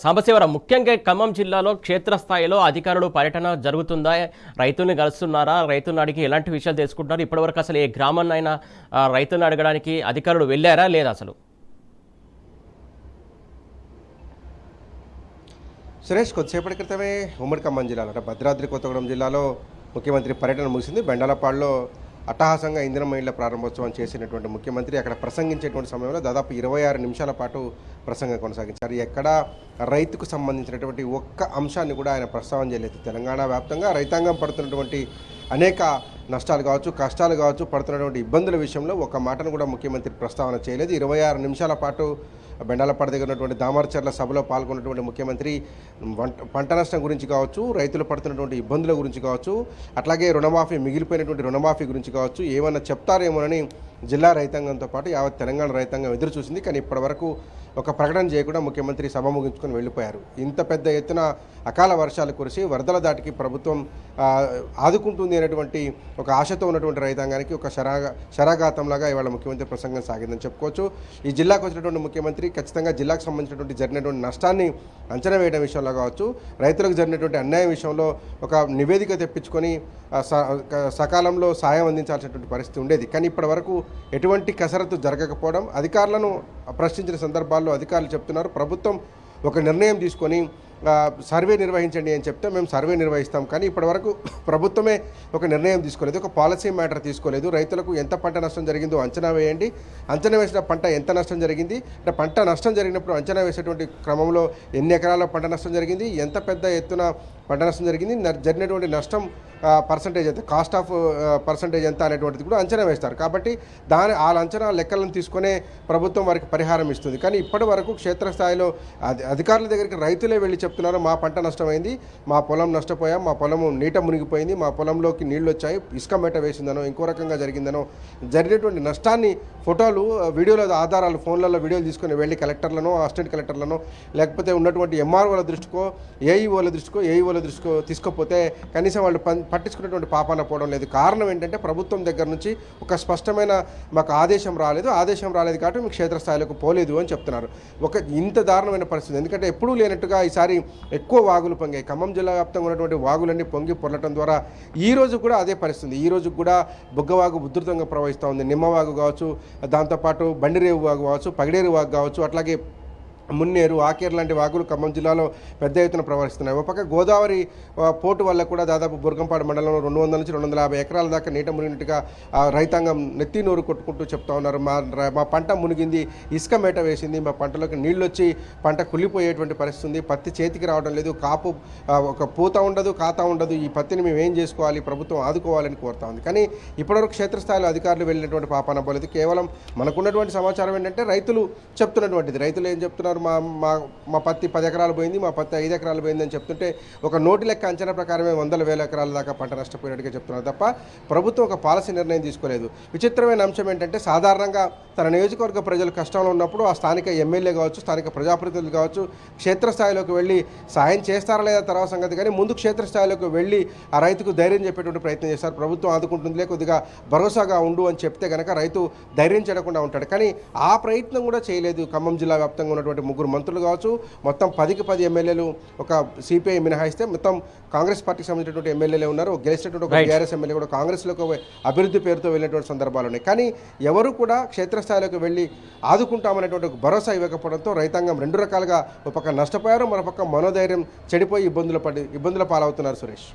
సాంబశివరావు, ముఖ్యంగా ఖమ్మం జిల్లాలో క్షేత్రస్థాయిలో అధికారులు పర్యటన జరుగుతుందా? రైతుల్ని కలుస్తున్నారా? రైతులను అడిగి ఎలాంటి విషయాలు తెలుసుకుంటున్నారు? ఇప్పటివరకు అసలు ఏ గ్రామాన్నైనా రైతులను అడగడానికి అధికారులు వెళ్ళారా లేదా? అసలు సురేష్, కొద్దిసేపటి క్రితమే ఉమ్మడి ఖమ్మం జిల్లాలో అంటే భద్రాద్రి కొత్తగూడెం జిల్లాలో ముఖ్యమంత్రి పర్యటన ముగిసింది. బెండలపాడులో అట్టహాసంగా ఇంధనం ఇళ్ల ప్రారంభోత్సవం చేసినటువంటి ముఖ్యమంత్రి అక్కడ ప్రసంగించేటువంటి సమయంలో దాదాపు 26 నిమిషాల పాటు ప్రసంగం కొనసాగించారు. ఎక్కడ రైతుకు సంబంధించినటువంటి ఒక్క అంశాన్ని కూడా ఆయన ప్రస్తావన చేయలేదు. తెలంగాణ వ్యాప్తంగా రైతాంగం పడుతున్నటువంటి అనేక నష్టాలు కావచ్చు, కష్టాలు కావచ్చు, పడుతున్నటువంటి ఇబ్బందుల విషయంలో ఒక మాటను కూడా ముఖ్యమంత్రి ప్రస్తావన చేయలేదు. 26 నిమిషాల పాటు బెండాలపాడు దగ్గర ఉన్నటువంటి దామర్చర్ల సభలో పాల్గొన్నటువంటి ముఖ్యమంత్రి పంట నష్టం గురించి కావచ్చు, రైతులు పడుతున్నటువంటి ఇబ్బందుల గురించి కావచ్చు, అట్లాగే రుణమాఫీ, మిగిలిపోయినటువంటి రుణమాఫీ గురించి కావచ్చు ఏమన్నా చెప్తారేమోనని జిల్లా రైతాంగంతో పాటు యావత్ తెలంగాణ రైతాంగం ఎదురు చూసింది. కానీ ఇప్పటివరకు ఒక ప్రకటన చేయకుండా ముఖ్యమంత్రి సభ ముగించుకొని వెళ్ళిపోయారు. ఇంత పెద్ద ఎత్తున అకాల వర్షాలు కురిసి వరదల దాటికి ప్రభుత్వం ఆదుకుంటుంది అనేటువంటి ఒక ఆశతో ఉన్నటువంటి రైతాంగానికి ఒక శరాఘాతంలాగా ఇవాళ ముఖ్యమంత్రి ప్రసంగం సాగిందని చెప్పుకోవచ్చు. ఈ జిల్లాకు వచ్చినటువంటి ముఖ్యమంత్రి ఖచ్చితంగా జిల్లాకు సంబంధించినటువంటి జరిగినటువంటి నష్టాన్ని అంచనా వేయడం విషయంలో కావచ్చు, రైతులకు జరిగినటువంటి అన్యాయం విషయంలో ఒక నివేదిక తెప్పించుకొని సకాలంలో సాయం అందించాల్సినటువంటి పరిస్థితి ఉండేది. కానీ ఇప్పటి వరకు ఎటువంటి కసరత్తు జరగకపోవడం, అధికారులను ప్రశ్నించిన సందర్భాల్లో అధికారులు చెప్తున్నారు ప్రభుత్వం ఒక నిర్ణయం తీసుకొని సర్వే నిర్వహించండి అని చెప్తే మేము సర్వే నిర్వహిస్తాం. కానీ ఇప్పటివరకు ప్రభుత్వమే ఒక నిర్ణయం తీసుకోలేదు, ఒక పాలసీ మ్యాటర్ తీసుకోలేదు. రైతులకు ఎంత పంట నష్టం జరిగిందో అంచనా వేయండి, అంచనా వేసిన పంట ఎంత నష్టం జరిగింది, అంటే పంట నష్టం జరిగినప్పుడు అంచనా వేసేటువంటి క్రమంలో ఎన్ని ఎకరాల పంట నష్టం జరిగింది, ఎంత పెద్ద ఎత్తున పంట నష్టం జరిగింది, జరిగినటువంటి నష్టం పర్సంటేజ్ ఎంత, కాస్ట్ ఆఫ్ పర్సంటేజ్ ఎంత అనేటువంటిది కూడా అంచనా వేస్తారు. కాబట్టి ఆ అంచనా లెక్కలను తీసుకునే ప్రభుత్వం వారికి పరిహారం ఇస్తుంది. కానీ ఇప్పటి వరకు క్షేత్రస్థాయిలో అధికారుల దగ్గరికి రైతులే వెళ్ళి చెప్తున్నారు, మా పంట నష్టమైంది, మా పొలం నష్టపోయాం, మా పొలము నీట మునిగిపోయింది, మా పొలంలోకి నీళ్లు వచ్చాయి, ఇసుక మేట వేసిందనో ఇంకో రకంగా జరిగిందనో, జరిగినటువంటి నష్టాన్ని ఫోటోలు, వీడియోల ఆధారాలు, ఫోన్లలో వీడియోలు తీసుకొని వెళ్ళి కలెక్టర్లను, అసిస్టెంట్ కలెక్టర్లను, లేకపోతే ఉన్నటువంటి ఎంఆర్ఓల దృష్టికో, ఏఈఓల దృష్టికో తీసుకపోతే కనీసం వాళ్ళు పట్టించుకున్నటువంటి పాపాన పోవడం లేదు. కారణం ఏంటంటే ప్రభుత్వం దగ్గర నుంచి ఒక స్పష్టమైన మాకు ఆదేశం రాలేదు కాబట్టి మీకు క్షేత్రస్థాయిలోకి పోలేదు అని చెప్తున్నారు. ఇంత దారుణమైన పరిస్థితి. ఎందుకంటే ఎప్పుడూ లేనట్టుగా ఈసారి ఎక్కువ వాగులు పొంగాయి. ఖమ్మం జిల్లా వ్యాప్తంగా ఉన్నటువంటి వాగులన్నీ పొంగి పొరలటం ద్వారా ఈ రోజు కూడా అదే పరిస్థితి. ఈ రోజు కూడా బుగ్గవాగు ఉధృతంగా ప్రవహిస్తూ ఉంది. నిమ్మవాగు కావచ్చు, దాంతోపాటు బండిరేవు వాగు కావచ్చు, పగిడేరు వాగు కావచ్చు, అట్లాగే మున్నేరు, ఆకేరు లాంటి వాగులు ఖమ్మం జిల్లాలో పెద్ద ఎత్తున ప్రవహిస్తున్నాయి. ఒక పక్క గోదావరి పోటు వల్ల కూడా దాదాపు బుర్గంపాడు మండలంలో 200 నుంచి 250 ఎకరాల దాకా నీట మునిగినట్టుగా రైతాంగం నెత్తి నోరు కొట్టుకుంటూ చెప్తా ఉన్నారు. మా పంట మునిగింది, ఇసుక మేట వేసింది, మా పంటలోకి నీళ్ళు వచ్చి పంట కుళ్ళిపోయేటువంటి పరిస్థితి ఉంది, పత్తి చేతికి రావడం లేదు, కాపు ఒక పూత ఉండదు, ఖాతా ఉండదు, ఈ పత్తిని మేము ఏం చేసుకోవాలి, ప్రభుత్వం ఆదుకోవాలని కోరుతా ఉంది. కానీ ఇప్పటివరకు క్షేత్రస్థాయిలో అధికారులు వెళ్ళినటువంటి పాపాన పోలేదు. కేవలం మనకున్నటువంటి సమాచారం ఏంటంటే రైతులు చెప్తున్నటువంటిది. రైతులు ఏం చెప్తున్నారు, మా పత్తి 10 ఎకరాలు పోయింది, మా పత్తి 5 ఎకరాలు పోయింది అని చెప్తుంటే ఒక నోటి లెక్క అంచనా ప్రకారమే 100,000 ఎకరాల దాకా పంట నష్టపోయినట్టుగా చెప్తున్నారు తప్ప ప్రభుత్వం ఒక పాలసీ నిర్ణయం తీసుకోలేదు. విచిత్రమైన అంశం ఏంటంటే సాధారణంగా తన నియోజకవర్గ ప్రజలు కష్టంలో ఉన్నప్పుడు ఆ స్థానిక ఎమ్మెల్యే కావచ్చు, స్థానిక ప్రజాప్రతినిధులు కావచ్చు క్షేత్రస్థాయిలోకి వెళ్ళి సాయం చేస్తారా లేదా తర్వాత సంగతి, కానీ ముందు క్షేత్రస్థాయిలోకి వెళ్ళి ఆ రైతుకు ధైర్యం చెప్పేటువంటి ప్రయత్నం చేస్తారు. ప్రభుత్వం ఆదుకుంటుందిలే, కొద్దిగా భరోసాగా ఉండు అని చెప్తే కనుక రైతు ధైర్యం చెడకుండా ఉంటాడు. కానీ ఆ ప్రయత్నం కూడా చేయలేదు. ఖమ్మం జిల్లా వ్యాప్తంగా ఉన్నటువంటి 3 మంత్రులు కావచ్చు, మొత్తం 10కి 10 ఎమ్మెల్యేలు, ఒక సిపిఐ మినహాయిస్తే మొత్తం కాంగ్రెస్ పార్టీకి సంబంధించినటువంటి ఎమ్మెల్యేలే ఉన్నారు. గెలిచినటువంటి ఒక టీఆర్ఎస్ ఎమ్మెల్యే కూడా కాంగ్రెస్లోకి అభివృద్ధి పేరుతో వెళ్ళినటువంటి సందర్భాలు ఉన్నాయి. కానీ ఎవరు కూడా క్షేత్రస్థాయిలోకి వెళ్ళి ఆదుకుంటామనేటువంటి ఒక భరోసా ఇవ్వకపోవడంతో రైతాంగం 2 రకాలుగా ఒక పక్క నష్టపోయారు, మరొక పక్క మనోధైర్యం చెడిపోయి ఇబ్బందుల పాలవుతున్నారు. సురేష్.